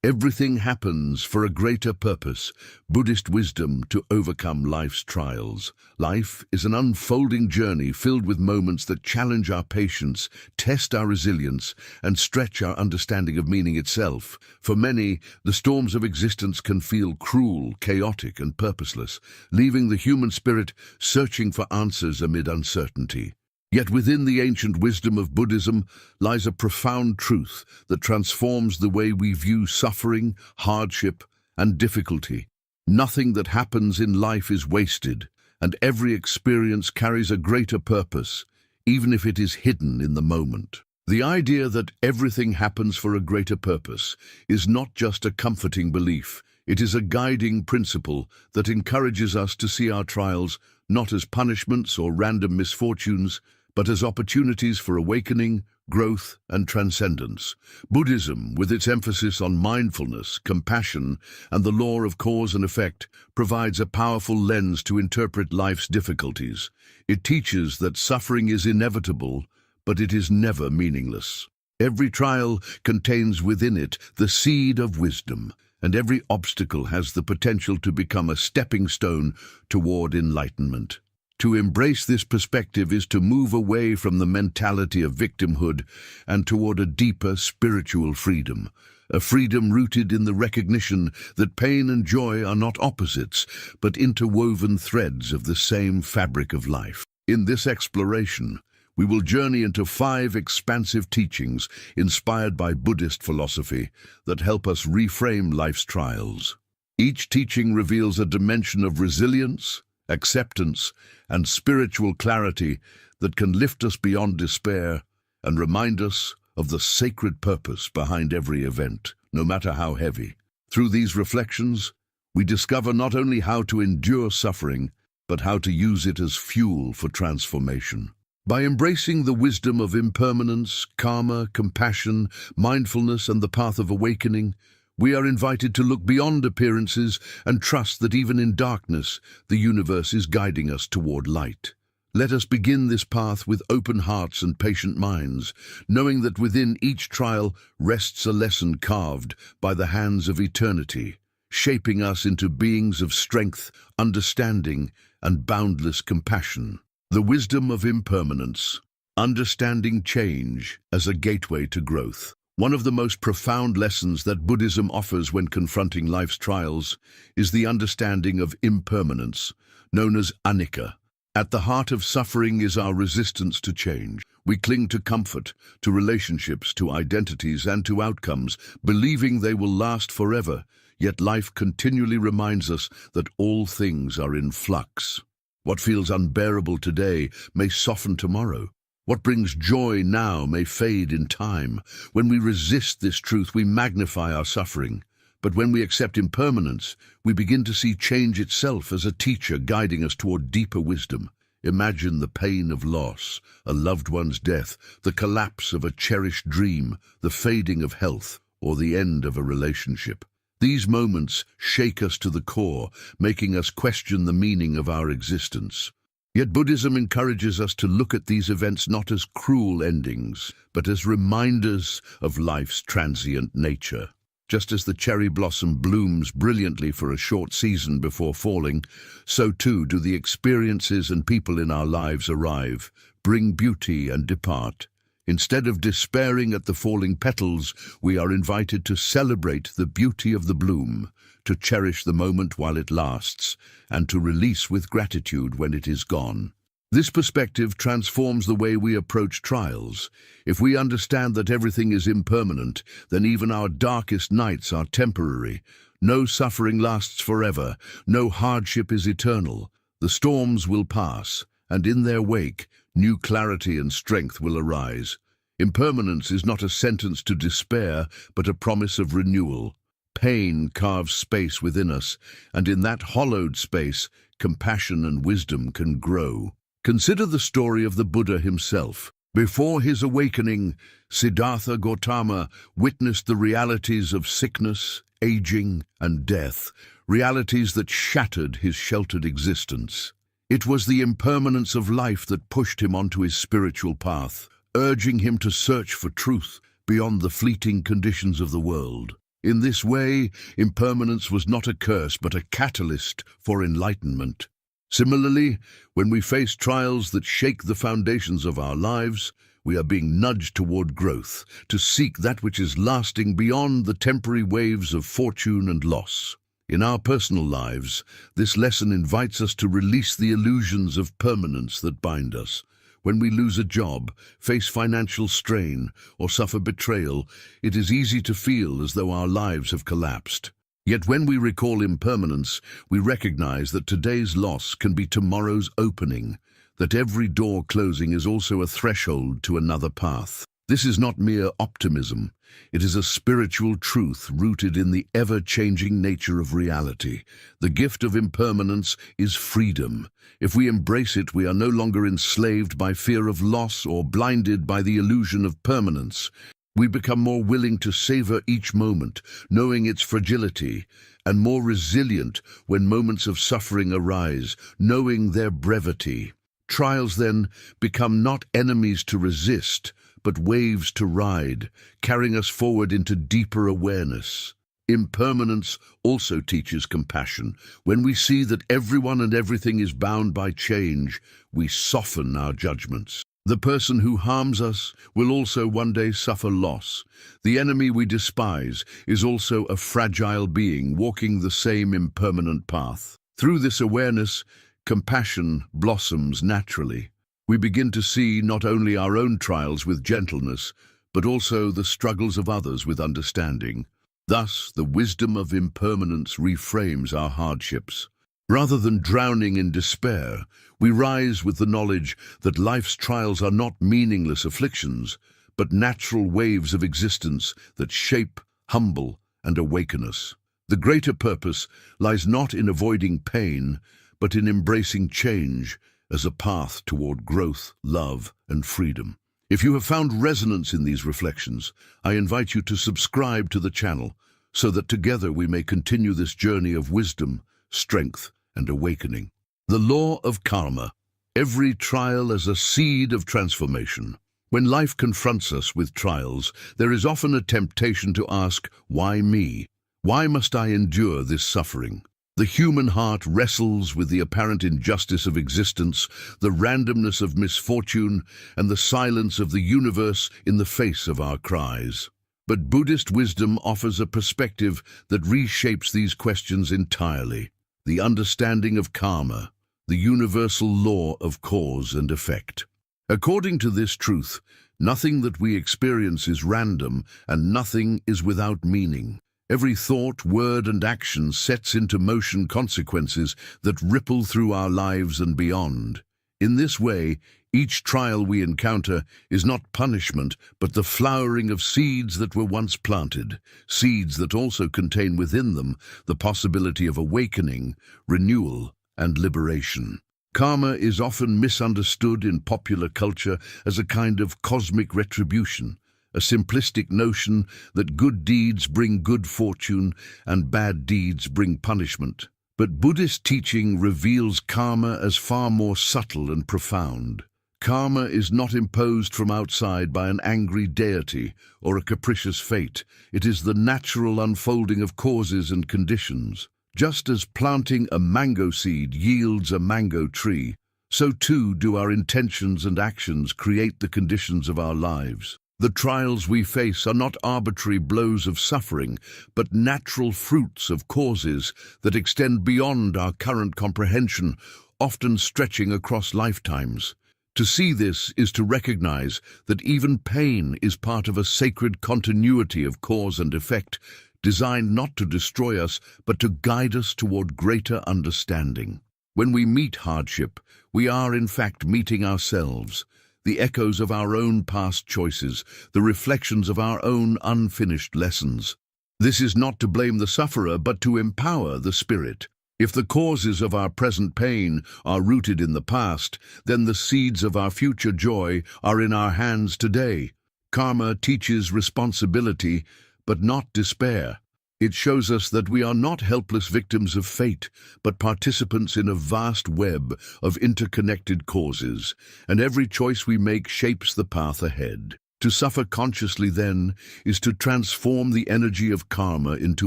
Everything happens for a greater purpose, Buddhist wisdom to overcome life's trials. Life is an unfolding journey filled with moments that challenge our patience, test our resilience, and stretch our understanding of meaning itself. For many, the storms of existence can feel cruel, chaotic, and purposeless, leaving the human spirit searching for answers amid uncertainty. Yet within the ancient wisdom of Buddhism lies a profound truth that transforms the way we view suffering, hardship, and difficulty. Nothing that happens in life is wasted, and every experience carries a greater purpose, even if it is hidden in the moment. The idea that everything happens for a greater purpose is not just a comforting belief, it is a guiding principle that encourages us to see our trials not as punishments or random misfortunes, but as opportunities for awakening, growth, and transcendence. Buddhism, with its emphasis on mindfulness, compassion, and the law of cause and effect, provides a powerful lens to interpret life's difficulties. It teaches that suffering is inevitable, but it is never meaningless. Every trial contains within it the seed of wisdom, and every obstacle has the potential to become a stepping stone toward enlightenment. To embrace this perspective is to move away from the mentality of victimhood and toward a deeper spiritual freedom, a freedom rooted in the recognition that pain and joy are not opposites, but interwoven threads of the same fabric of life. In this exploration, we will journey into 5 expansive teachings inspired by Buddhist philosophy that help us reframe life's trials. Each teaching reveals a dimension of resilience, acceptance, and spiritual clarity that can lift us beyond despair and remind us of the sacred purpose behind every event, no matter how heavy. Through these reflections, we discover not only how to endure suffering, but how to use it as fuel for transformation. By embracing the wisdom of impermanence, karma, compassion, mindfulness, and the path of awakening, we are invited to look beyond appearances and trust that even in darkness, the universe is guiding us toward light. Let us begin this path with open hearts and patient minds, knowing that within each trial rests a lesson carved by the hands of eternity, shaping us into beings of strength, understanding, and boundless compassion. The wisdom of impermanence, understanding change as a gateway to growth. One of the most profound lessons that Buddhism offers when confronting life's trials is the understanding of impermanence, known as anicca. At the heart of suffering is our resistance to change. We cling to comfort, to relationships, to identities, and to outcomes, believing they will last forever, yet life continually reminds us that all things are in flux. What feels unbearable today may soften tomorrow. What brings joy now may fade in time. When we resist this truth, we magnify our suffering. But when we accept impermanence, we begin to see change itself as a teacher guiding us toward deeper wisdom. Imagine the pain of loss, a loved one's death, the collapse of a cherished dream, the fading of health, or the end of a relationship. These moments shake us to the core, making us question the meaning of our existence. Yet Buddhism encourages us to look at these events not as cruel endings, but as reminders of life's transient nature. Just as the cherry blossom blooms brilliantly for a short season before falling, so too do the experiences and people in our lives arrive, bring beauty and depart. Instead of despairing at the falling petals, we are invited to celebrate the beauty of the bloom, to cherish the moment while it lasts, and to release with gratitude when it is gone. This perspective transforms the way we approach trials. If we understand that everything is impermanent, then even our darkest nights are temporary. No suffering lasts forever, no hardship is eternal. The storms will pass, and in their wake, new clarity and strength will arise. Impermanence is not a sentence to despair, but a promise of renewal. Pain carves space within us, and in that hollowed space, compassion and wisdom can grow. Consider the story of the Buddha himself. Before his awakening, Siddhartha Gautama witnessed the realities of sickness, aging, and death, realities that shattered his sheltered existence. It was the impermanence of life that pushed him onto his spiritual path, urging him to search for truth beyond the fleeting conditions of the world. In this way, impermanence was not a curse but a catalyst for enlightenment. Similarly, when we face trials that shake the foundations of our lives, we are being nudged toward growth, to seek that which is lasting beyond the temporary waves of fortune and loss. In our personal lives, this lesson invites us to release the illusions of permanence that bind us. When we lose a job, face financial strain, or suffer betrayal, it is easy to feel as though our lives have collapsed. Yet when we recall impermanence, we recognize that today's loss can be tomorrow's opening, that every door closing is also a threshold to another path. This is not mere optimism. It is a spiritual truth rooted in the ever-changing nature of reality. The gift of impermanence is freedom. If we embrace it, we are no longer enslaved by fear of loss or blinded by the illusion of permanence. We become more willing to savor each moment, knowing its fragility, and more resilient when moments of suffering arise, knowing their brevity. Trials, then, become not enemies to resist, but waves to ride, carrying us forward into deeper awareness. Impermanence also teaches compassion. When we see that everyone and everything is bound by change, we soften our judgments. The person who harms us will also one day suffer loss. The enemy we despise is also a fragile being walking the same impermanent path. Through this awareness, compassion blossoms naturally. We begin to see not only our own trials with gentleness, but also the struggles of others with understanding. Thus, the wisdom of impermanence reframes our hardships. Rather than drowning in despair, we rise with the knowledge that life's trials are not meaningless afflictions, but natural waves of existence that shape, humble, and awaken us. The greater purpose lies not in avoiding pain, but in embracing change as a path toward growth, love, and freedom. If you have found resonance in these reflections, I invite you to subscribe to the channel so that together we may continue this journey of wisdom, strength, and awakening. The law of karma. Every trial as a seed of transformation. When life confronts us with trials, there is often a temptation to ask, why me? Why must I endure this suffering? The human heart wrestles with the apparent injustice of existence, the randomness of misfortune, and the silence of the universe in the face of our cries. But Buddhist wisdom offers a perspective that reshapes these questions entirely. The understanding of karma, the universal law of cause and effect. According to this truth, nothing that we experience is random, and nothing is without meaning. Every thought, word, and action sets into motion consequences that ripple through our lives and beyond. In this way, each trial we encounter is not punishment, but the flowering of seeds that were once planted, seeds that also contain within them the possibility of awakening, renewal, and liberation. Karma is often misunderstood in popular culture as a kind of cosmic retribution, a simplistic notion that good deeds bring good fortune and bad deeds bring punishment. But Buddhist teaching reveals karma as far more subtle and profound. Karma is not imposed from outside by an angry deity or a capricious fate. It is the natural unfolding of causes and conditions. Just as planting a mango seed yields a mango tree, so too do our intentions and actions create the conditions of our lives. The trials we face are not arbitrary blows of suffering, but natural fruits of causes that extend beyond our current comprehension, often stretching across lifetimes. To see this is to recognize that even pain is part of a sacred continuity of cause and effect, designed not to destroy us, but to guide us toward greater understanding. When we meet hardship, we are in fact meeting ourselves, the echoes of our own past choices, the reflections of our own unfinished lessons. This is not to blame the sufferer, but to empower the spirit. If the causes of our present pain are rooted in the past, then the seeds of our future joy are in our hands today. Karma teaches responsibility, but not despair. It shows us that we are not helpless victims of fate, but participants in a vast web of interconnected causes, and every choice we make shapes the path ahead. To suffer consciously, then, is to transform the energy of karma into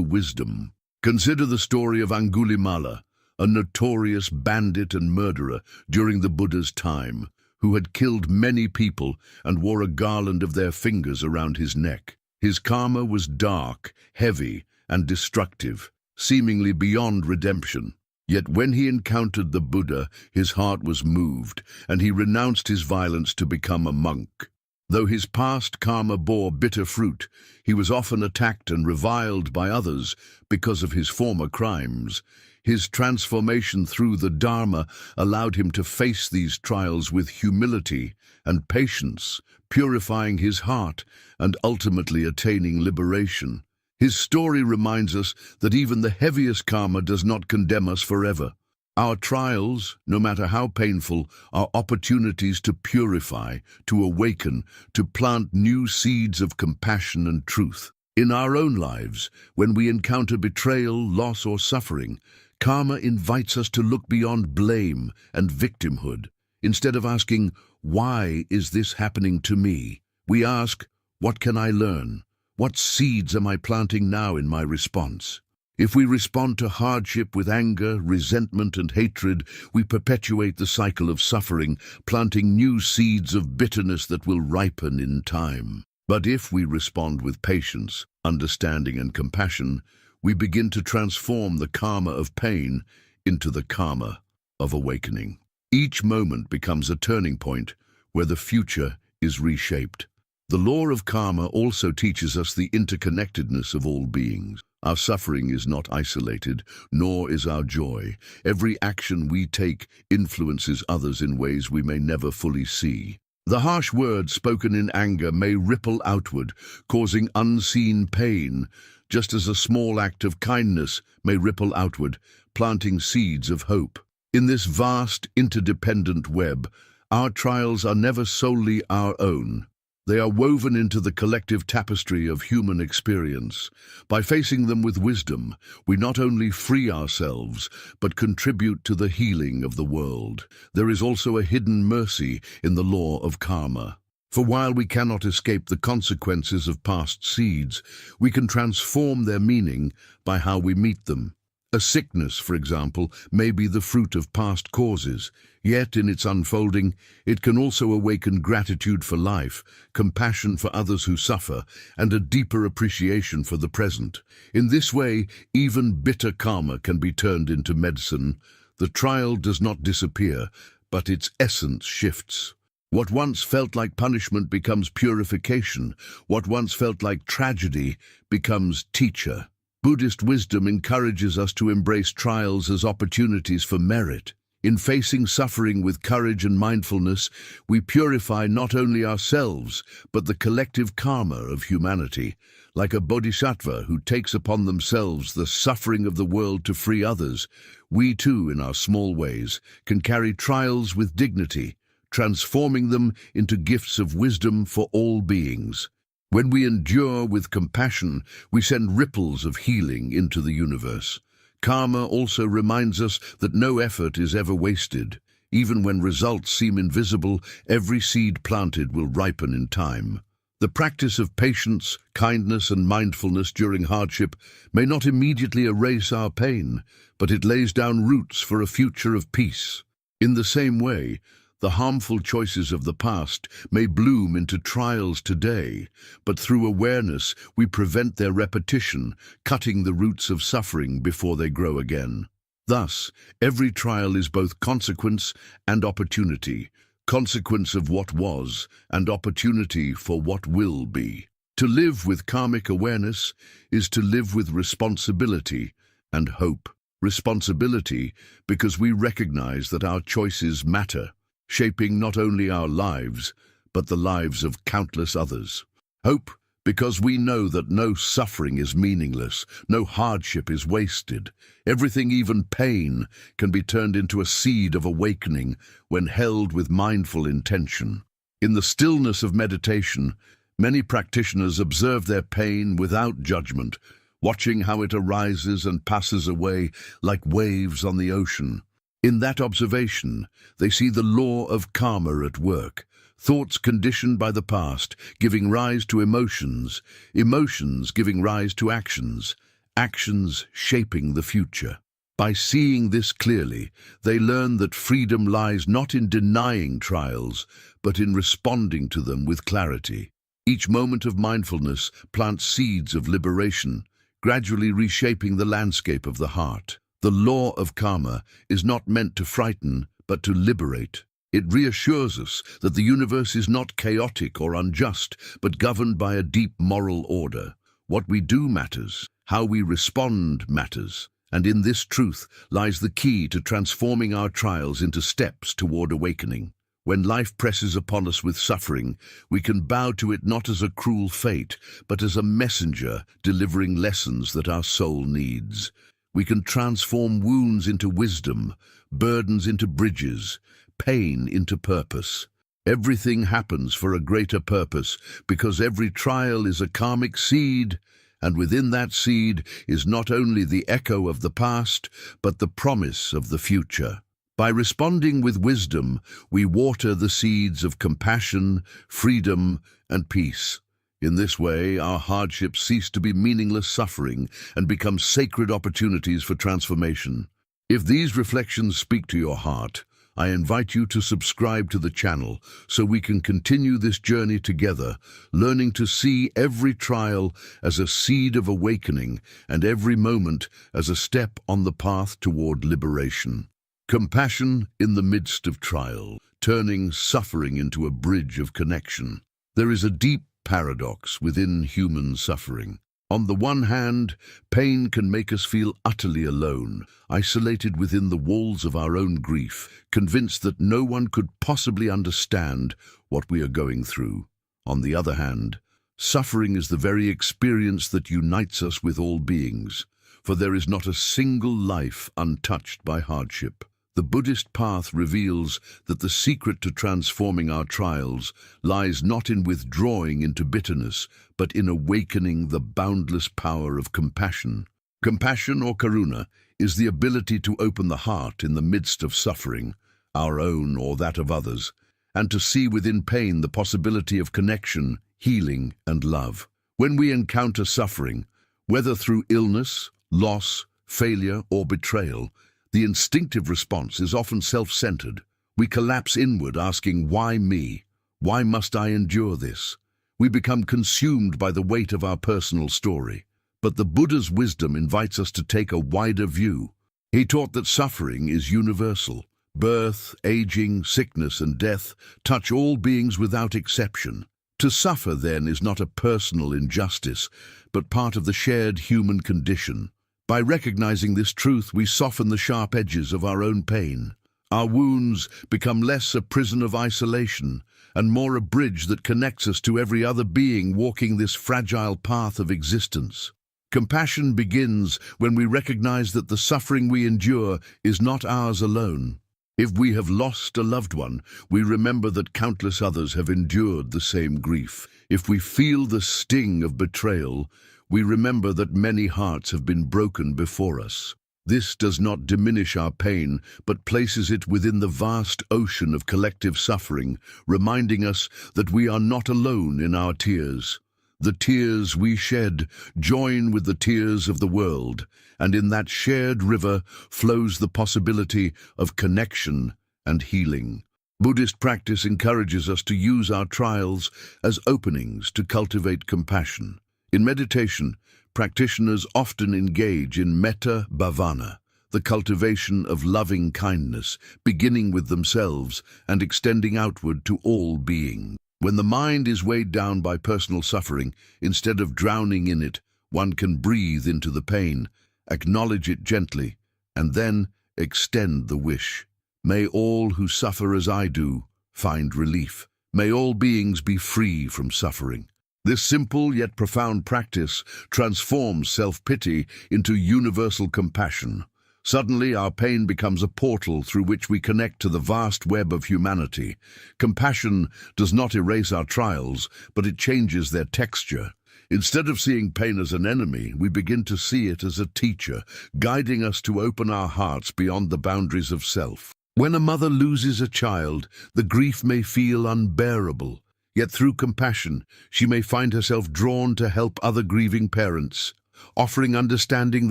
wisdom. Consider the story of Angulimala, a notorious bandit and murderer during the Buddha's time, who had killed many people and wore a garland of their fingers around his neck. His karma was dark, heavy, and destructive, seemingly beyond redemption. Yet when he encountered the Buddha, his heart was moved, and he renounced his violence to become a monk. Though his past karma bore bitter fruit, he was often attacked and reviled by others because of his former crimes. His transformation through the Dharma allowed him to face these trials with humility and patience, purifying his heart and ultimately attaining liberation. His story reminds us that even the heaviest karma does not condemn us forever. Our trials, no matter how painful, are opportunities to purify, to awaken, to plant new seeds of compassion and truth. In our own lives, when we encounter betrayal, loss, or suffering, karma invites us to look beyond blame and victimhood. Instead of asking, "Why is this happening to me?" we ask, "What can I learn? What seeds am I planting now in my response?" If we respond to hardship with anger, resentment, and hatred, we perpetuate the cycle of suffering, planting new seeds of bitterness that will ripen in time. But if we respond with patience, understanding, and compassion, we begin to transform the karma of pain into the karma of awakening. Each moment becomes a turning point where the future is reshaped. The law of karma also teaches us the interconnectedness of all beings. Our suffering is not isolated, nor is our joy. Every action we take influences others in ways we may never fully see. The harsh words spoken in anger may ripple outward, causing unseen pain, just as a small act of kindness may ripple outward, planting seeds of hope. In this vast, interdependent web, our trials are never solely our own. They are woven into the collective tapestry of human experience. By facing them with wisdom, we not only free ourselves, but contribute to the healing of the world. There is also a hidden mercy in the law of karma. For while we cannot escape the consequences of past seeds, we can transform their meaning by how we meet them. A sickness, for example, may be the fruit of past causes, yet in its unfolding, it can also awaken gratitude for life, compassion for others who suffer, and a deeper appreciation for the present. In this way, even bitter karma can be turned into medicine. The trial does not disappear, but its essence shifts. What once felt like punishment becomes purification. What once felt like tragedy becomes teacher. Buddhist wisdom encourages us to embrace trials as opportunities for merit. In facing suffering with courage and mindfulness, we purify not only ourselves, but the collective karma of humanity. Like a bodhisattva who takes upon themselves the suffering of the world to free others, we too, in our small ways, can carry trials with dignity, transforming them into gifts of wisdom for all beings. When we endure with compassion, we send ripples of healing into the universe. Karma also reminds us that no effort is ever wasted. Even when results seem invisible, every seed planted will ripen in time. The practice of patience, kindness, and mindfulness during hardship may not immediately erase our pain, but it lays down roots for a future of peace. In the same way, the harmful choices of the past may bloom into trials today, but through awareness we prevent their repetition, cutting the roots of suffering before they grow again. Thus, every trial is both consequence and opportunity, consequence of what was and opportunity for what will be. To live with karmic awareness is to live with responsibility and hope. Responsibility because we recognize that our choices matter, shaping not only our lives, but the lives of countless others. Hope, because we know that no suffering is meaningless, no hardship is wasted. Everything, even pain, can be turned into a seed of awakening when held with mindful intention. In the stillness of meditation, many practitioners observe their pain without judgment, watching how it arises and passes away like waves on the ocean. In that observation, they see the law of karma at work, thoughts conditioned by the past, giving rise to emotions, emotions giving rise to actions, actions shaping the future. By seeing this clearly, they learn that freedom lies not in denying trials, but in responding to them with clarity. Each moment of mindfulness plants seeds of liberation, gradually reshaping the landscape of the heart. The law of karma is not meant to frighten, but to liberate. It reassures us that the universe is not chaotic or unjust, but governed by a deep moral order. What we do matters, how we respond matters, and in this truth lies the key to transforming our trials into steps toward awakening. When life presses upon us with suffering, we can bow to it not as a cruel fate, but as a messenger delivering lessons that our soul needs. We can transform wounds into wisdom, burdens into bridges, pain into purpose. Everything happens for a greater purpose, because every trial is a karmic seed, and within that seed is not only the echo of the past, but the promise of the future. By responding with wisdom, we water the seeds of compassion, freedom, and peace. In this way, our hardships cease to be meaningless suffering and become sacred opportunities for transformation. If these reflections speak to your heart, I invite you to subscribe to the channel so we can continue this journey together, learning to see every trial as a seed of awakening and every moment as a step on the path toward liberation. Compassion in the midst of trial, turning suffering into a bridge of connection. There is a deep paradox within human suffering. On the one hand, pain can make us feel utterly alone, isolated within the walls of our own grief, convinced that no one could possibly understand what we are going through. On the other hand, suffering is the very experience that unites us with all beings, for there is not a single life untouched by hardship. The Buddhist path reveals that the secret to transforming our trials lies not in withdrawing into bitterness, but in awakening the boundless power of compassion. Compassion, or karuna, is the ability to open the heart in the midst of suffering, our own or that of others, and to see within pain the possibility of connection, healing, and love. When we encounter suffering, whether through illness, loss, failure, or betrayal, the instinctive response is often self-centered. We collapse inward, asking, "Why me? Why must I endure this?" We become consumed by the weight of our personal story. But the Buddha's wisdom invites us to take a wider view. He taught that suffering is universal. Birth, aging, sickness, and death touch all beings without exception. To suffer, then, is not a personal injustice, but part of the shared human condition. By recognizing this truth, we soften the sharp edges of our own pain. Our wounds become less a prison of isolation and more a bridge that connects us to every other being walking this fragile path of existence. Compassion begins when we recognize that the suffering we endure is not ours alone. If we have lost a loved one, we remember that countless others have endured the same grief. If we feel the sting of betrayal, we remember that many hearts have been broken before us. This does not diminish our pain, but places it within the vast ocean of collective suffering, reminding us that we are not alone in our tears. The tears we shed join with the tears of the world, and in that shared river flows the possibility of connection and healing. Buddhist practice encourages us to use our trials as openings to cultivate compassion. In meditation, practitioners often engage in metta bhavana, the cultivation of loving kindness, beginning with themselves and extending outward to all beings. When the mind is weighed down by personal suffering, instead of drowning in it, one can breathe into the pain, acknowledge it gently, and then extend the wish. May all who suffer as I do find relief. May all beings be free from suffering. This simple yet profound practice transforms self-pity into universal compassion. Suddenly, our pain becomes a portal through which we connect to the vast web of humanity. Compassion does not erase our trials, but it changes their texture. Instead of seeing pain as an enemy, we begin to see it as a teacher, guiding us to open our hearts beyond the boundaries of self. When a mother loses a child, the grief may feel unbearable, yet through compassion, she may find herself drawn to help other grieving parents, offering understanding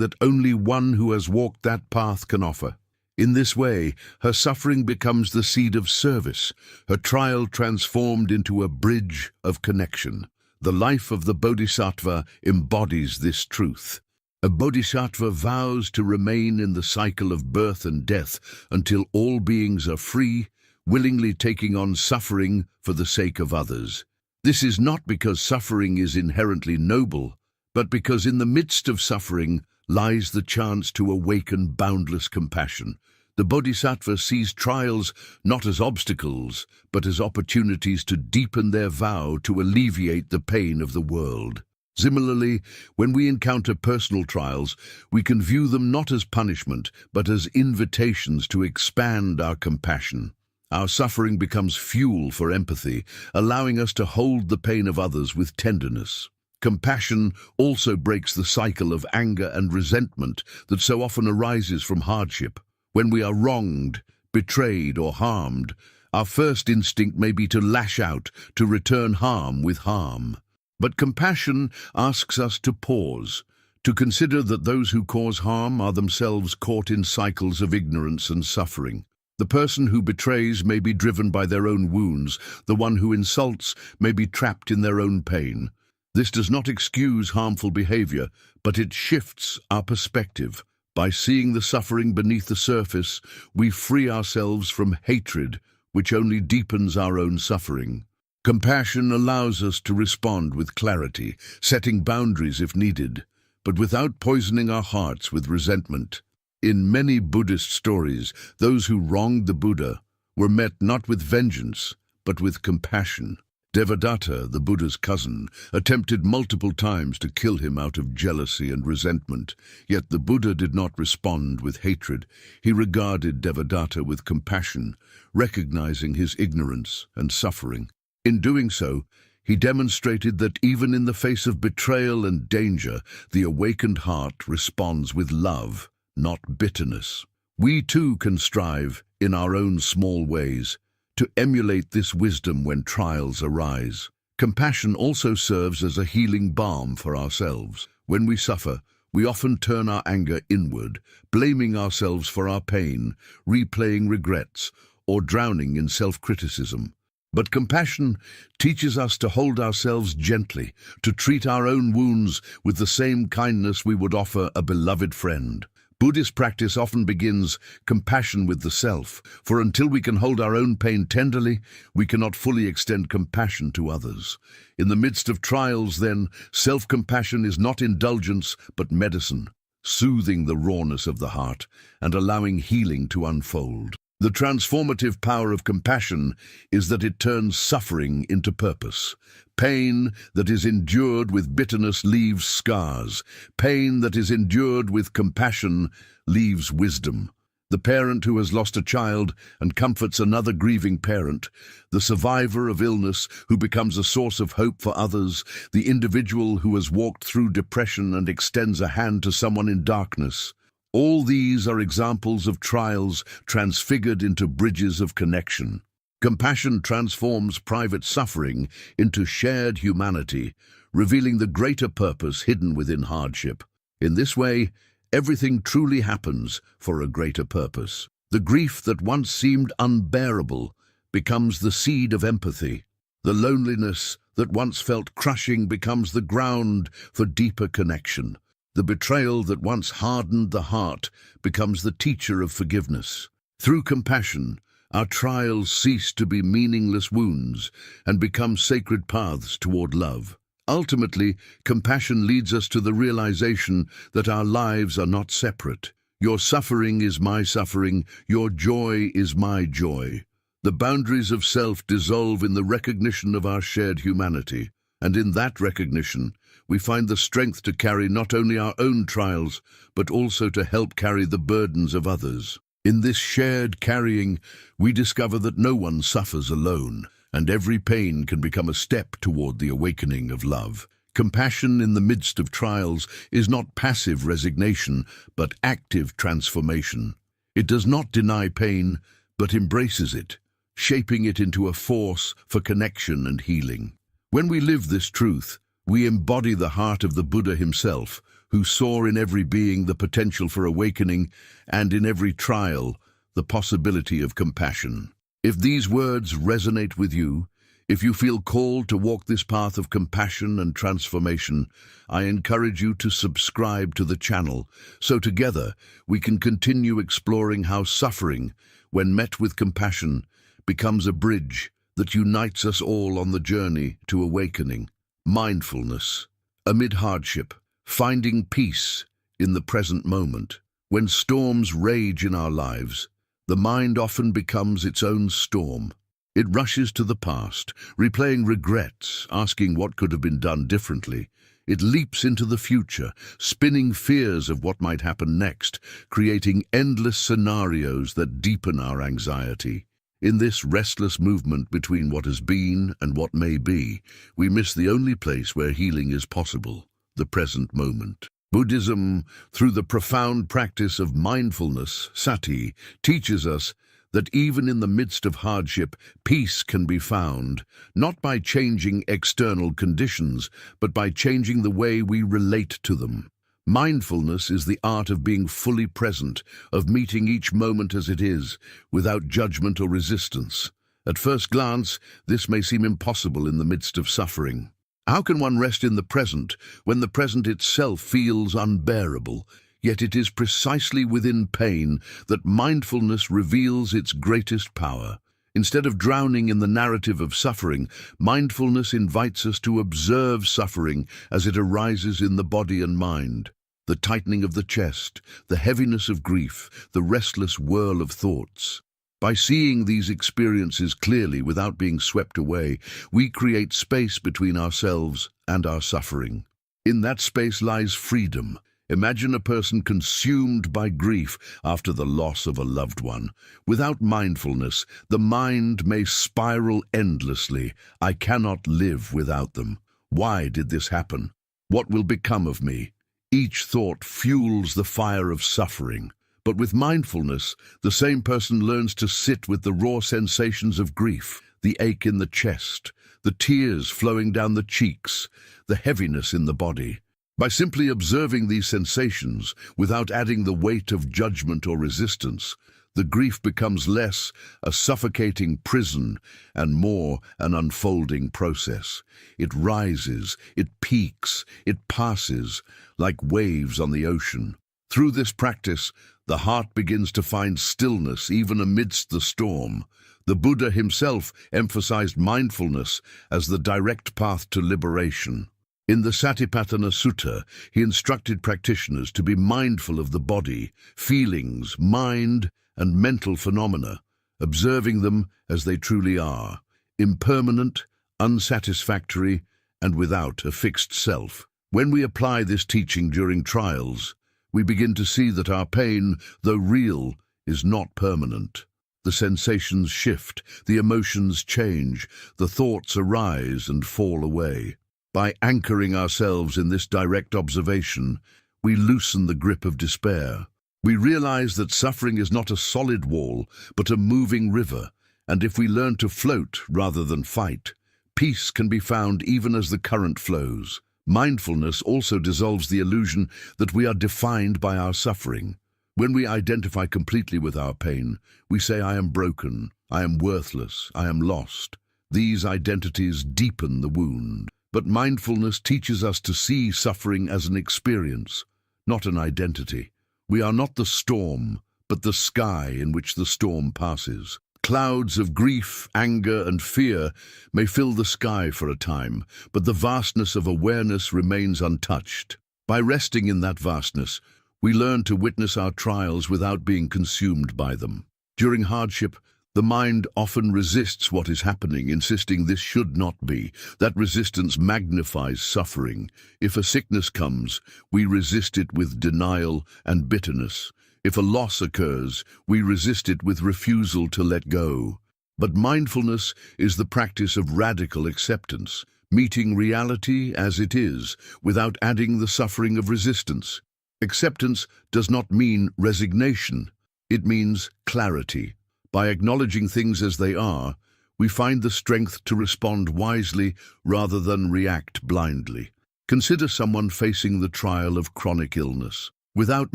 that only one who has walked that path can offer. In this way, her suffering becomes the seed of service, her trial transformed into a bridge of connection. The life of the Bodhisattva embodies this truth. A Bodhisattva vows to remain in the cycle of birth and death until all beings are free, willingly taking on suffering for the sake of others. This is not because suffering is inherently noble, but because in the midst of suffering lies the chance to awaken boundless compassion. The Bodhisattva sees trials not as obstacles, but as opportunities to deepen their vow to alleviate the pain of the world. Similarly, when we encounter personal trials, we can view them not as punishment, but as invitations to expand our compassion. Our suffering becomes fuel for empathy, allowing us to hold the pain of others with tenderness. Compassion also breaks the cycle of anger and resentment that so often arises from hardship. When we are wronged, betrayed, or harmed, our first instinct may be to lash out, to return harm with harm. But compassion asks us to pause, to consider that those who cause harm are themselves caught in cycles of ignorance and suffering. The person who betrays may be driven by their own wounds, the one who insults may be trapped in their own pain. This does not excuse harmful behavior, but it shifts our perspective. By seeing the suffering beneath the surface, we free ourselves from hatred, which only deepens our own suffering. Compassion allows us to respond with clarity, setting boundaries if needed, but without poisoning our hearts with resentment. In many Buddhist stories, those who wronged the Buddha were met not with vengeance, but with compassion. Devadatta, the Buddha's cousin, attempted multiple times to kill him out of jealousy and resentment, yet the Buddha did not respond with hatred. He regarded Devadatta with compassion, recognizing his ignorance and suffering. In doing so, he demonstrated that even in the face of betrayal and danger, the awakened heart responds with love, not bitterness. We too can strive, in our own small ways, to emulate this wisdom when trials arise. Compassion also serves as a healing balm for ourselves. When we suffer, we often turn our anger inward, blaming ourselves for our pain, replaying regrets, or drowning in self-criticism. But compassion teaches us to hold ourselves gently, to treat our own wounds with the same kindness we would offer a beloved friend. Buddhist practice often begins compassion with the self, for until we can hold our own pain tenderly, we cannot fully extend compassion to others. In the midst of trials, then, self-compassion is not indulgence but medicine, soothing the rawness of the heart and allowing healing to unfold. The transformative power of compassion is that it turns suffering into purpose. Pain that is endured with bitterness leaves scars. Pain that is endured with compassion leaves wisdom. The parent who has lost a child and comforts another grieving parent, the survivor of illness who becomes a source of hope for others, the individual who has walked through depression and extends a hand to someone in darkness. All these are examples of trials transfigured into bridges of connection. Compassion transforms private suffering into shared humanity, revealing the greater purpose hidden within hardship. In this way, everything truly happens for a greater purpose. The grief that once seemed unbearable becomes the seed of empathy. The loneliness that once felt crushing becomes the ground for deeper connection. The betrayal that once hardened the heart becomes the teacher of forgiveness. Through compassion, our trials cease to be meaningless wounds and become sacred paths toward love. Ultimately, compassion leads us to the realization that our lives are not separate. Your suffering is my suffering, your joy is my joy. The boundaries of self dissolve in the recognition of our shared humanity, and in that recognition, we find the strength to carry not only our own trials, but also to help carry the burdens of others. In this shared carrying, we discover that no one suffers alone, and every pain can become a step toward the awakening of love. Compassion in the midst of trials is not passive resignation, but active transformation. It does not deny pain, but embraces it, shaping it into a force for connection and healing. When we live this truth, we embody the heart of the Buddha himself, who saw in every being the potential for awakening and in every trial the possibility of compassion. If these words resonate with you, if you feel called to walk this path of compassion and transformation, I encourage you to subscribe to the channel so together we can continue exploring how suffering, when met with compassion, becomes a bridge that unites us all on the journey to awakening. Mindfulness. Amid hardship, finding peace in the present moment. When storms rage in our lives, the mind often becomes its own storm. It rushes to the past, replaying regrets, asking what could have been done differently. It leaps into the future, spinning fears of what might happen next, creating endless scenarios that deepen our anxiety. In this restless movement between what has been and what may be, we miss the only place where healing is possible, the present moment. Buddhism, through the profound practice of mindfulness, sati, teaches us that even in the midst of hardship, peace can be found, not by changing external conditions, but by changing the way we relate to them. Mindfulness is the art of being fully present, of meeting each moment as it is, without judgment or resistance. At first glance, this may seem impossible in the midst of suffering. How can one rest in the present when the present itself feels unbearable? Yet it is precisely within pain that mindfulness reveals its greatest power. Instead of drowning in the narrative of suffering, mindfulness invites us to observe suffering as it arises in the body and mind. The tightening of the chest, the heaviness of grief, the restless whirl of thoughts. By seeing these experiences clearly without being swept away, we create space between ourselves and our suffering. In that space lies freedom. Imagine a person consumed by grief after the loss of a loved one. Without mindfulness, the mind may spiral endlessly. I cannot live without them. Why did this happen? What will become of me? Each thought fuels the fire of suffering. But with mindfulness, the same person learns to sit with the raw sensations of grief, the ache in the chest, the tears flowing down the cheeks, the heaviness in the body. By simply observing these sensations, without adding the weight of judgment or resistance, the grief becomes less a suffocating prison and more an unfolding process. It rises, it peaks, it passes, like waves on the ocean. Through this practice, the heart begins to find stillness even amidst the storm. The Buddha himself emphasized mindfulness as the direct path to liberation. In the Satipatthana Sutta, he instructed practitioners to be mindful of the body, feelings, mind, and mental phenomena, observing them as they truly are, impermanent, unsatisfactory, and without a fixed self. When we apply this teaching during trials, we begin to see that our pain, though real, is not permanent. The sensations shift, the emotions change, the thoughts arise and fall away. By anchoring ourselves in this direct observation, we loosen the grip of despair. We realize that suffering is not a solid wall, but a moving river, and if we learn to float rather than fight, peace can be found even as the current flows. Mindfulness also dissolves the illusion that we are defined by our suffering. When we identify completely with our pain, we say, I am broken, I am worthless, I am lost. These identities deepen the wound. But mindfulness teaches us to see suffering as an experience, not an identity. We are not the storm, but the sky in which the storm passes. Clouds of grief, anger, and fear may fill the sky for a time, but the vastness of awareness remains untouched. By resting in that vastness, we learn to witness our trials without being consumed by them. During hardship, the mind often resists what is happening, insisting this should not be. That resistance magnifies suffering. If a sickness comes, we resist it with denial and bitterness. If a loss occurs, we resist it with refusal to let go. But mindfulness is the practice of radical acceptance, meeting reality as it is, without adding the suffering of resistance. Acceptance does not mean resignation. It means clarity. By acknowledging things as they are, we find the strength to respond wisely rather than react blindly. Consider someone facing the trial of chronic illness. Without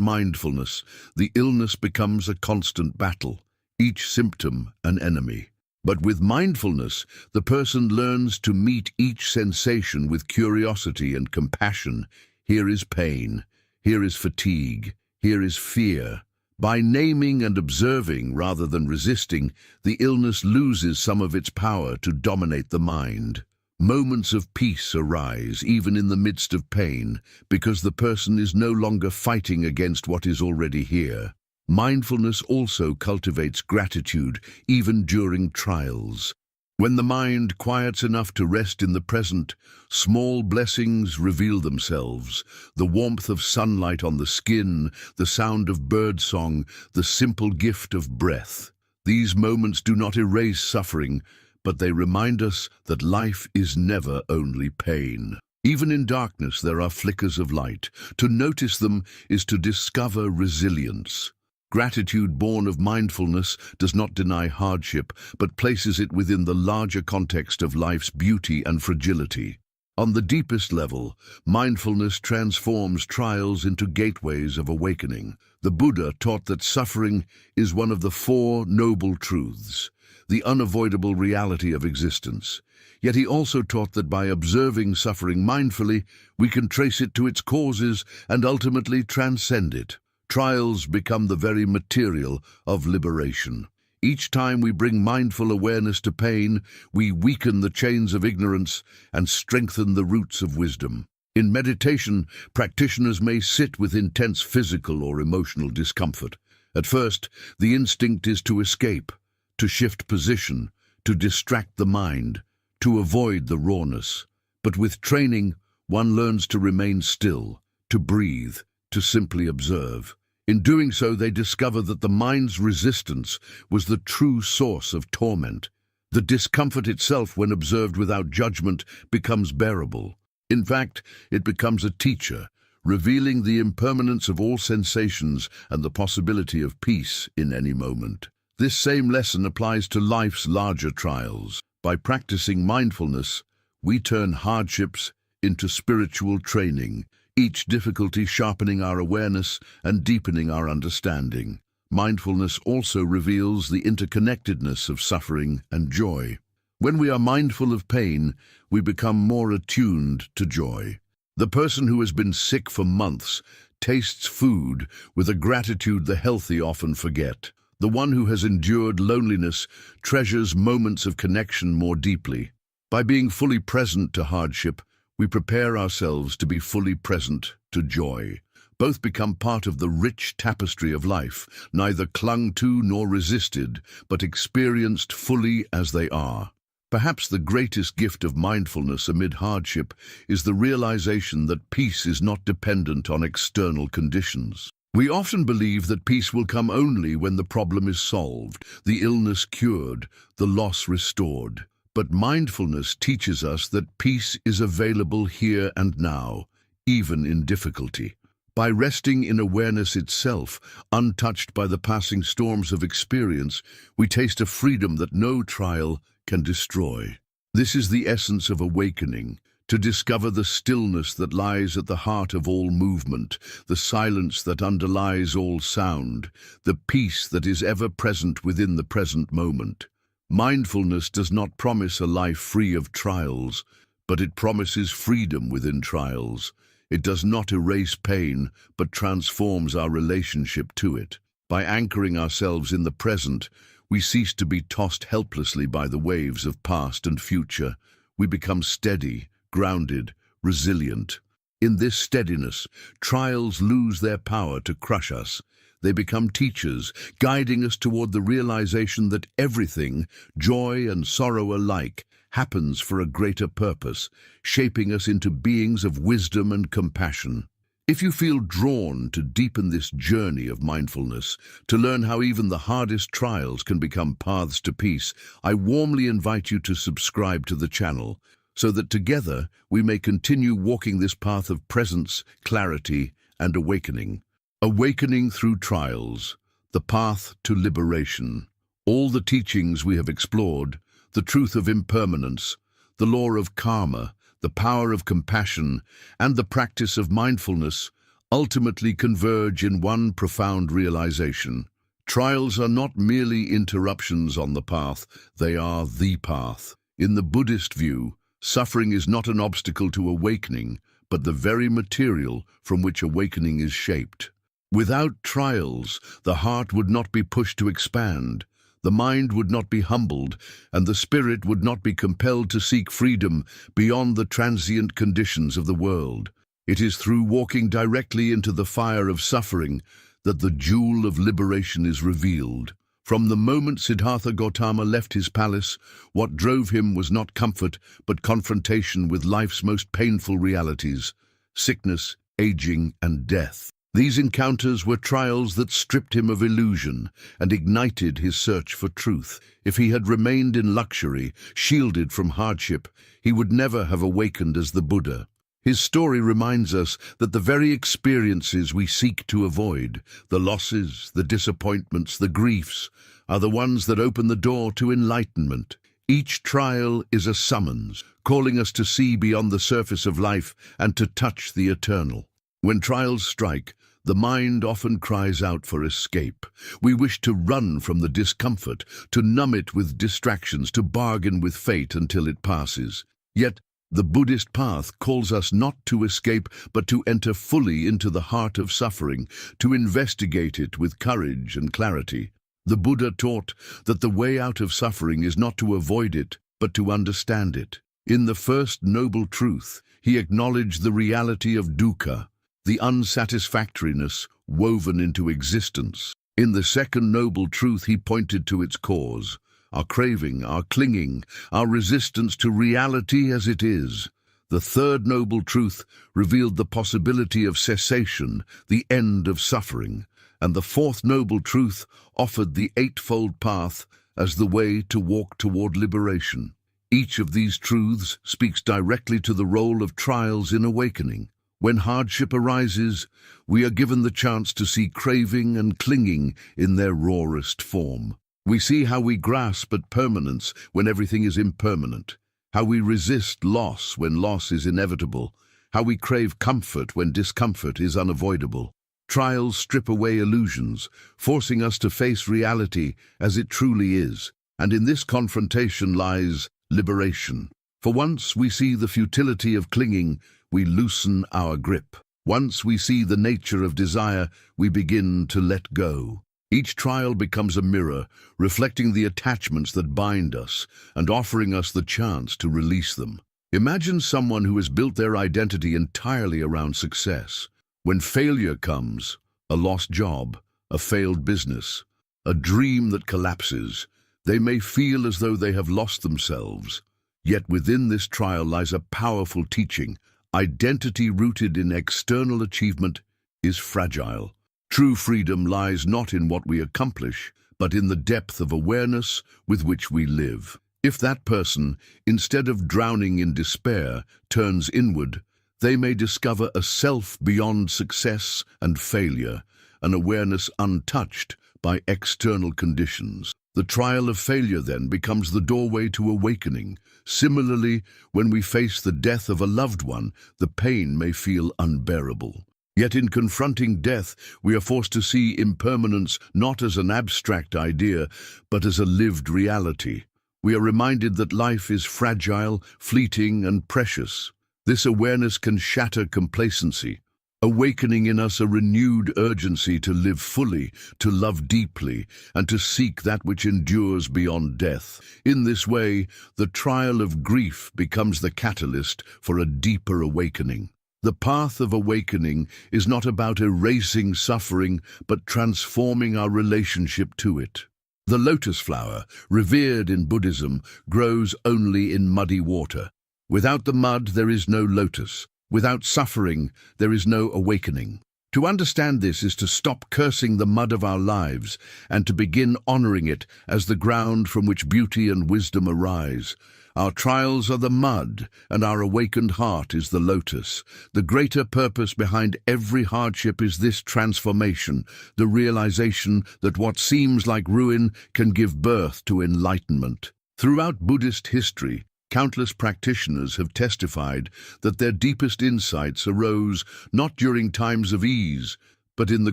mindfulness, the illness becomes a constant battle, each symptom an enemy. But with mindfulness, the person learns to meet each sensation with curiosity and compassion. Here is pain, here is fatigue, here is fear. By naming and observing rather than resisting, the illness loses some of its power to dominate the mind. Moments of peace arise even in the midst of pain because the person is no longer fighting against what is already here. Mindfulness also cultivates gratitude even during trials. When the mind quiets enough to rest in the present, small blessings reveal themselves. The warmth of sunlight on the skin, the sound of birdsong, the simple gift of breath. These moments do not erase suffering, but they remind us that life is never only pain. Even in darkness there are flickers of light. To notice them is to discover resilience. Gratitude born of mindfulness does not deny hardship, but places it within the larger context of life's beauty and fragility. On the deepest level, mindfulness transforms trials into gateways of awakening. The Buddha taught that suffering is one of the Four Noble Truths, the unavoidable reality of existence. Yet he also taught that by observing suffering mindfully, we can trace it to its causes and ultimately transcend it. Trials become the very material of liberation. Each time we bring mindful awareness to pain, we weaken the chains of ignorance and strengthen the roots of wisdom. In meditation, practitioners may sit with intense physical or emotional discomfort. At first, the instinct is to escape, to shift position, to distract the mind, to avoid the rawness. But with training, one learns to remain still, to breathe, to simply observe. In doing so, they discover that the mind's resistance was the true source of torment. The discomfort itself, when observed without judgment, becomes bearable. In fact, it becomes a teacher, revealing the impermanence of all sensations and the possibility of peace in any moment. This same lesson applies to life's larger trials. By practicing mindfulness, we turn hardships into spiritual training, each difficulty sharpening our awareness and deepening our understanding. Mindfulness also reveals the interconnectedness of suffering and joy. When we are mindful of pain, we become more attuned to joy. The person who has been sick for months tastes food with a gratitude the healthy often forget. The one who has endured loneliness treasures moments of connection more deeply. By being fully present to hardship, we prepare ourselves to be fully present to joy. Both become part of the rich tapestry of life, neither clung to nor resisted, but experienced fully as they are. Perhaps the greatest gift of mindfulness amid hardship is the realization that peace is not dependent on external conditions. We often believe that peace will come only when the problem is solved, the illness cured, the loss restored. But mindfulness teaches us that peace is available here and now, even in difficulty. By resting in awareness itself, untouched by the passing storms of experience, we taste a freedom that no trial can destroy. This is the essence of awakening, to discover the stillness that lies at the heart of all movement, the silence that underlies all sound, the peace that is ever present within the present moment. Mindfulness does not promise a life free of trials, but it promises freedom within trials. It does not erase pain, but transforms our relationship to it. By anchoring ourselves in the present, we cease to be tossed helplessly by the waves of past and future. We become steady, grounded, resilient. In this steadiness, trials lose their power to crush us. They become teachers, guiding us toward the realization that everything, joy and sorrow alike, happens for a greater purpose, shaping us into beings of wisdom and compassion. If you feel drawn to deepen this journey of mindfulness, to learn how even the hardest trials can become paths to peace, I warmly invite you to subscribe to the channel, so that together we may continue walking this path of presence, clarity, and awakening. Awakening through trials, the path to liberation. All the teachings we have explored, the truth of impermanence, the law of karma, the power of compassion, and the practice of mindfulness ultimately converge in one profound realization. Trials are not merely interruptions on the path, they are the path. In the Buddhist view, suffering is not an obstacle to awakening, but the very material from which awakening is shaped. Without trials, the heart would not be pushed to expand, the mind would not be humbled, and the spirit would not be compelled to seek freedom beyond the transient conditions of the world. It is through walking directly into the fire of suffering that the jewel of liberation is revealed. From the moment Siddhartha Gautama left his palace, what drove him was not comfort, but confrontation with life's most painful realities: sickness, aging, and death. These encounters were trials that stripped him of illusion and ignited his search for truth. If he had remained in luxury, shielded from hardship, he would never have awakened as the Buddha. His story reminds us that the very experiences we seek to avoid, the losses, the disappointments, the griefs, are the ones that open the door to enlightenment. Each trial is a summons, calling us to see beyond the surface of life and to touch the eternal. When trials strike, the mind often cries out for escape. We wish to run from the discomfort, to numb it with distractions, to bargain with fate until it passes. Yet, the Buddhist path calls us not to escape, but to enter fully into the heart of suffering, to investigate it with courage and clarity. The Buddha taught that the way out of suffering is not to avoid it, but to understand it. In the first noble truth, he acknowledged the reality of dukkha, the unsatisfactoriness woven into existence. In the second noble truth, he pointed to its cause: our craving, our clinging, our resistance to reality as it is. The third noble truth revealed the possibility of cessation, the end of suffering. And the fourth noble truth offered the eightfold path as the way to walk toward liberation. Each of these truths speaks directly to the role of trials in awakening. When hardship arises, we are given the chance to see craving and clinging in their rawest form. We see how we grasp at permanence when everything is impermanent, how we resist loss when loss is inevitable, how we crave comfort when discomfort is unavoidable. Trials strip away illusions, forcing us to face reality as it truly is. And in this confrontation lies liberation. For once we see the futility of clinging, we loosen our grip. Once we see the nature of desire, we begin to let go. Each trial becomes a mirror, reflecting the attachments that bind us and offering us the chance to release them. Imagine someone who has built their identity entirely around success. When failure comes, a lost job, a failed business, a dream that collapses, they may feel as though they have lost themselves. Yet within this trial lies a powerful teaching. Identity rooted in external achievement is fragile. True freedom lies not in what we accomplish, but in the depth of awareness with which we live. If that person, instead of drowning in despair, turns inward, they may discover a self beyond success and failure, an awareness untouched by external conditions. The trial of failure then becomes the doorway to awakening. Similarly, when we face the death of a loved one, the pain may feel unbearable. Yet in confronting death, we are forced to see impermanence not as an abstract idea, but as a lived reality. We are reminded that life is fragile, fleeting, and precious. This awareness can shatter complacency, awakening in us a renewed urgency to live fully, to love deeply, and to seek that which endures beyond death. In this way, the trial of grief becomes the catalyst for a deeper awakening. The path of awakening is not about erasing suffering, but transforming our relationship to it. The lotus flower, revered in Buddhism, grows only in muddy water. Without the mud, there is no lotus. Without suffering, there is no awakening. To understand this is to stop cursing the mud of our lives and to begin honoring it as the ground from which beauty and wisdom arise. Our trials are the mud, and our awakened heart is the lotus. The greater purpose behind every hardship is this transformation, the realization that what seems like ruin can give birth to enlightenment. Throughout Buddhist history, countless practitioners have testified that their deepest insights arose not during times of ease, but in the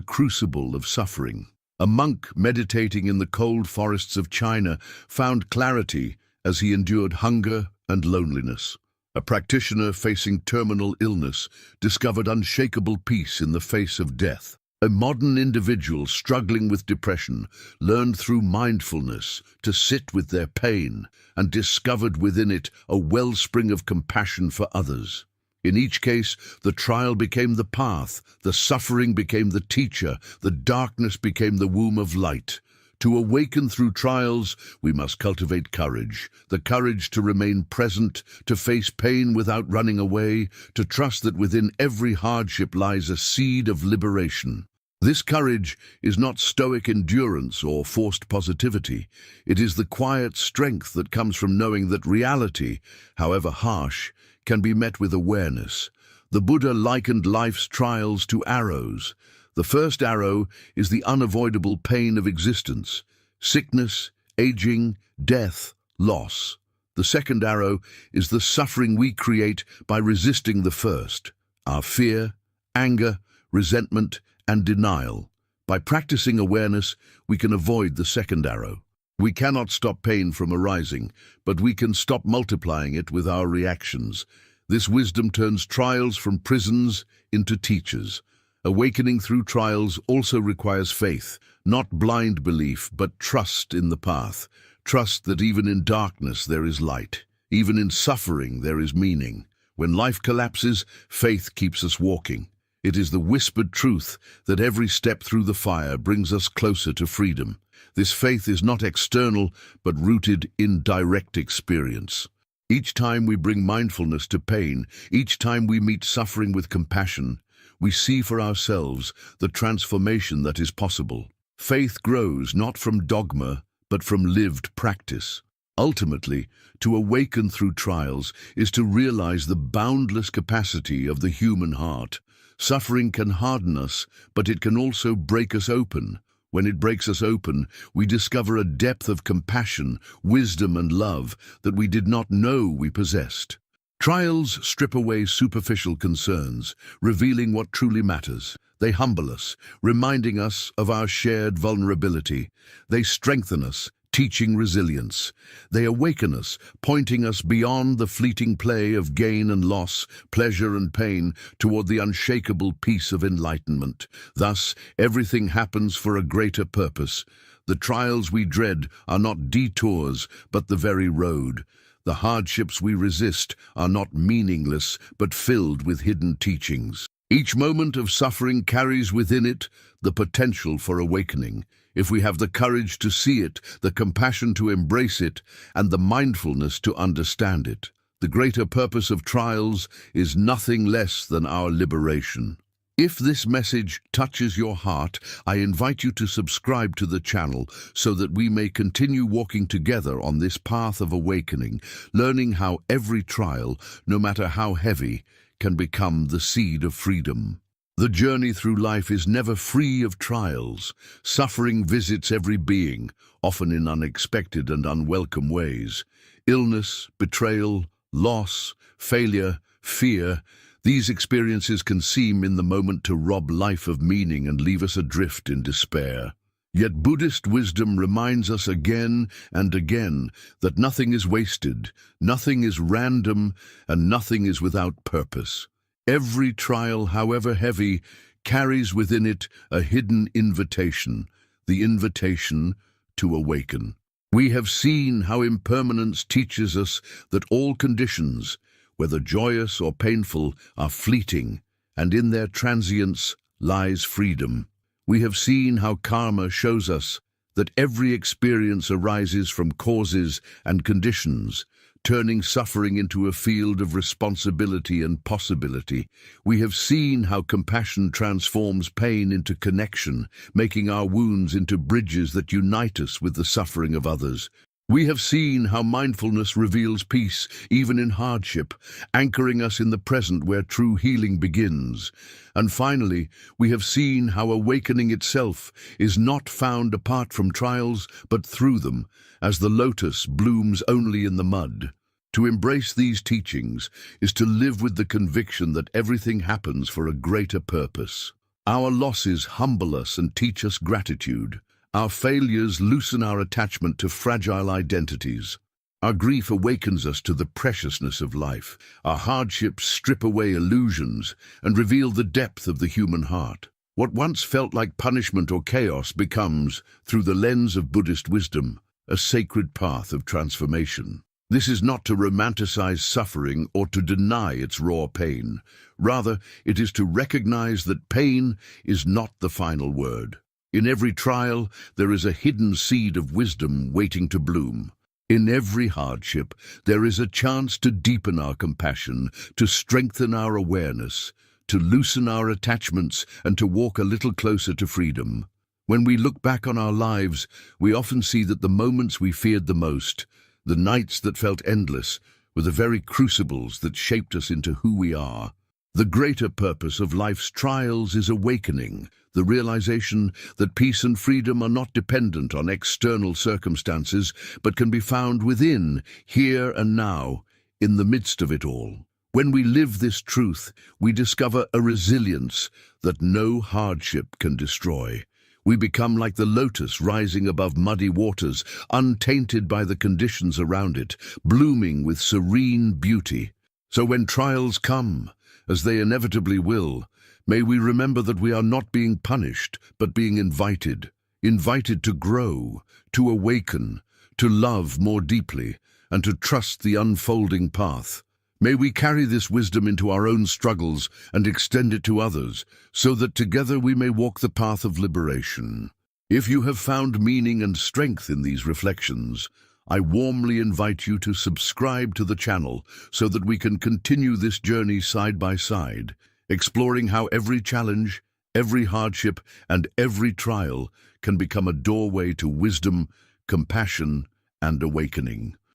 crucible of suffering. A monk meditating in the cold forests of China found clarity as he endured hunger and loneliness. A practitioner facing terminal illness discovered unshakable peace in the face of death. A modern individual struggling with depression learned through mindfulness to sit with their pain and discovered within it a wellspring of compassion for others. In each case, the trial became the path, the suffering became the teacher, the darkness became the womb of light. To awaken through trials, we must cultivate courage, the courage to remain present, to face pain without running away, to trust that within every hardship lies a seed of liberation. This courage is not stoic endurance or forced positivity. It is the quiet strength that comes from knowing that reality, however harsh, can be met with awareness. The Buddha likened life's trials to arrows. The first arrow is the unavoidable pain of existence: sickness, aging, death, loss. The second arrow is the suffering we create by resisting the first: our fear, anger, resentment, and denial. By practicing awareness, we can avoid the second arrow. We cannot stop pain from arising, but we can stop multiplying it with our reactions. This wisdom turns trials from prisons into teachers. Awakening through trials also requires faith, not blind belief, but trust in the path. Trust that even in darkness there is light. Even in suffering there is meaning. When life collapses, faith keeps us walking. It is the whispered truth that every step through the fire brings us closer to freedom. This faith is not external, but rooted in direct experience. Each time we bring mindfulness to pain, each time we meet suffering with compassion, we see for ourselves the transformation that is possible. Faith grows not from dogma, but from lived practice. Ultimately, to awaken through trials is to realize the boundless capacity of the human heart. Suffering can harden us, but it can also break us open. When it breaks us open, we discover a depth of compassion, wisdom, and love that we did not know we possessed. Trials strip away superficial concerns, revealing what truly matters. They humble us, reminding us of our shared vulnerability. They strengthen us, teaching resilience. They awaken us, pointing us beyond the fleeting play of gain and loss, pleasure and pain, toward the unshakable peace of enlightenment. Thus, everything happens for a greater purpose. The trials we dread are not detours, but the very road. The hardships we resist are not meaningless, but filled with hidden teachings. Each moment of suffering carries within it the potential for awakening. If we have the courage to see it, the compassion to embrace it, and the mindfulness to understand it, the greater purpose of trials is nothing less than our liberation. If this message touches your heart, I invite you to subscribe to the channel so that we may continue walking together on this path of awakening, learning how every trial, no matter how heavy, can become the seed of freedom. The journey through life is never free of trials. Suffering visits every being, often in unexpected and unwelcome ways. Illness, betrayal, loss, failure, fear, these experiences can seem in the moment to rob life of meaning and leave us adrift in despair. Yet Buddhist wisdom reminds us again and again that nothing is wasted, nothing is random, and nothing is without purpose. Every trial, however heavy, carries within it a hidden invitation, the invitation to awaken. We have seen how impermanence teaches us that all conditions, whether joyous or painful, are fleeting, and in their transience lies freedom. We have seen how karma shows us that every experience arises from causes and conditions, turning suffering into a field of responsibility and possibility. We have seen how compassion transforms pain into connection, making our wounds into bridges that unite us with the suffering of others. We have seen how mindfulness reveals peace, even in hardship, anchoring us in the present where true healing begins. And finally, we have seen how awakening itself is not found apart from trials, but through them, as the lotus blooms only in the mud. To embrace these teachings is to live with the conviction that everything happens for a greater purpose. Our losses humble us and teach us gratitude. Our failures loosen our attachment to fragile identities. Our grief awakens us to the preciousness of life. Our hardships strip away illusions and reveal the depth of the human heart. What once felt like punishment or chaos becomes, through the lens of Buddhist wisdom, a sacred path of transformation. This is not to romanticize suffering or to deny its raw pain. Rather, it is to recognize that pain is not the final word. In every trial, there is a hidden seed of wisdom waiting to bloom. In every hardship, there is a chance to deepen our compassion, to strengthen our awareness, to loosen our attachments, and to walk a little closer to freedom. When we look back on our lives, we often see that the moments we feared the most, the nights that felt endless, were the very crucibles that shaped us into who we are. The greater purpose of life's trials is awakening, the realization that peace and freedom are not dependent on external circumstances, but can be found within, here and now, in the midst of it all. When we live this truth, we discover a resilience that no hardship can destroy. We become like the lotus rising above muddy waters, untainted by the conditions around it, blooming with serene beauty. So when trials come, as they inevitably will, may we remember that we are not being punished, but being invited to grow, to awaken, to love more deeply, and to trust the unfolding path. May we carry this wisdom into our own struggles and extend it to others, so that together we may walk the path of liberation. If you have found meaning and strength in these reflections, I warmly invite you to subscribe to the channel so that we can continue this journey side by side, exploring how every challenge, every hardship, and every trial can become a doorway to wisdom, compassion, and awakening.